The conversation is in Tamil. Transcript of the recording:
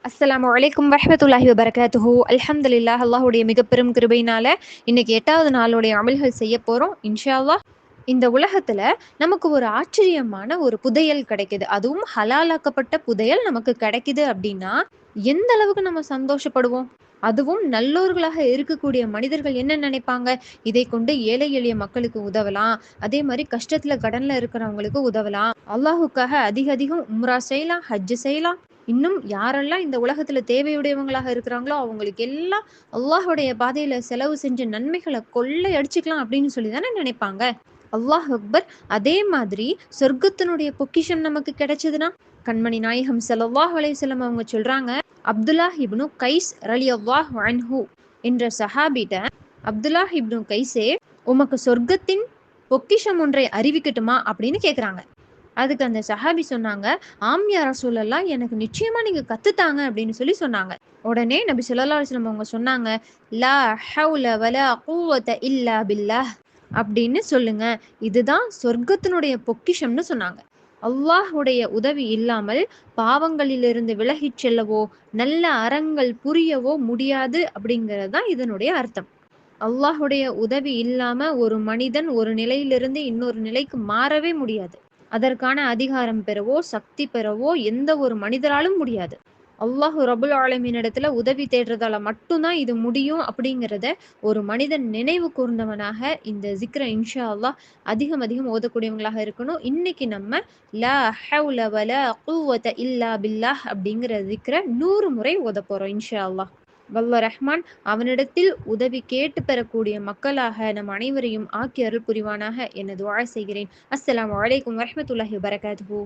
அஸ்ஸலாமு அலைக்கும் வரஹ்மத்துல்லாஹி வபரகாத்துஹு. அல்ஹம்துலில்லாஹ், அல்லாஹ்வுடைய மிகப்பெரும் கிருபையினால இன்னைக்கு 8வது நாளுடைய அமல்கள் செய்ய போறோம் இன்ஷா அல்லாஹ். இந்த உலகத்துல நமக்கு ஒரு ஆச்சரியமான ஒரு புதையல் கிடைக்குது, அதுவும் ஹலாலாக்கப்பட்ட புதையல் நமக்கு கிடைக்குது அப்படின்னா எந்த அளவுக்கு நம்ம சந்தோஷப்படுவோம். அதுவும் நல்லோர்களாக இருக்கக்கூடிய மனிதர்கள் என்ன நினைப்பாங்க, இதை கொண்டு ஏழை எளிய மக்களுக்கு உதவலாம், அதே மாதிரி கஷ்டத்துல கடன்ல இருக்கிறவங்களுக்கு உதவலாம், அல்லாஹுக்காக அதிக அதிகம் உம்ரா செய்யலாம், ஹஜ் செய்யலாம், இன்னும் யாரெல்லாம் இந்த உலகத்துல தேவையுடையவங்களாக இருக்கிறாங்களோ அவங்களுக்கு எல்லாம் அல்லாஹுடைய பாதையில செலவு செஞ்ச நன்மைகளை கொள்ளை அடிச்சுக்கலாம் அப்படின்னு சொல்லி தானே நினைப்பாங்க. அல்லாஹ் அக்பர். அதே மாதிரி சொர்க்கத்தினுடைய பொக்கிஷம் நமக்கு கிடைச்சதுன்னா, கண்மணி நாயகம் ஸல்லல்லாஹு அலைஹி வஸல்லம் அவங்க சொல்றாங்க, அப்துல்லாஹ் இப்னு கைஸ் ரலியல்லாஹு அன்ஹு என்ற சஹாபிட்ட, அப்துல்லாஹ் இப்னு கைஸே, உமக்கு சொர்க்கத்தின் பொக்கிஷம் ஒன்றை அறிவிக்கட்டுமா அப்படின்னு கேக்குறாங்க. அதுக்கு அந்த சஹாபி சொன்னாங்க, ஆம் யா ரசூலல்லாஹ், எனக்கு நிச்சயமா நீங்க கத்துத்தாங்க அப்படின்னு சொல்லி சொன்னாங்க. உடனே நபி ஸல்லல்லாஹு அலைஹி வஸல்லம் அவங்க சொன்னாங்க, லா ஹவுல வலா குவத இல்லா பில்லாஹ் அப்படின்னு சொல்லுங்க, இதுதான் சொர்க்கத்தினுடைய பொக்கிஷம்னு சொன்னாங்க. அல்லாஹ்வுடைய உதவி இல்லாமல் பாவங்களிலிருந்து விலகிச் செல்லவோ நல்ல அறங்கள் புரியவோ முடியாது அப்படிங்கிறது தான் இதனுடைய அர்த்தம். அல்லாஹ்வுடைய உதவி இல்லாம ஒரு மனிதன் ஒரு நிலையிலிருந்து இன்னொரு நிலைக்கு மாறவே முடியாது. அதற்கான அதிகாரம் பெறவோ சக்தி பெறவோ எந்த ஒரு மனிதராலும் முடியாது. அல்லாஹு ரபுல் ஆலமீன் இடத்துல உதவி தேடுறதால மட்டும்தான் இது முடியும் அப்படிங்கிறத ஒரு மனிதன் நினைவு கூர்ந்தவனாக இந்த ஜிக்ர இன்ஷா அல்லாஹ் அதிகம் அதிகம் ஓதக்கூடியவங்களாக இருக்கணும். இன்னைக்கு நம்ம லா ஹவுல வலா குவத இல்லா பில்லாஹ் அப்படிங்கிற ஜிக்ர 100 முறை ஓத போறோம் இன்ஷா அல்லாஹ். வல்ல ரஹ்மான் அவனிடத்தில் உதவி கேட்டு பெறக்கூடிய மக்களாக நம் அனைவரையும் ஆக்கி அருள் புரிவானாக என துஆ செய்கிறேன். அஸ்ஸலாமு அலைக்கும் வரஹ்மத்துல்லாஹி வபரகாத்துஹு.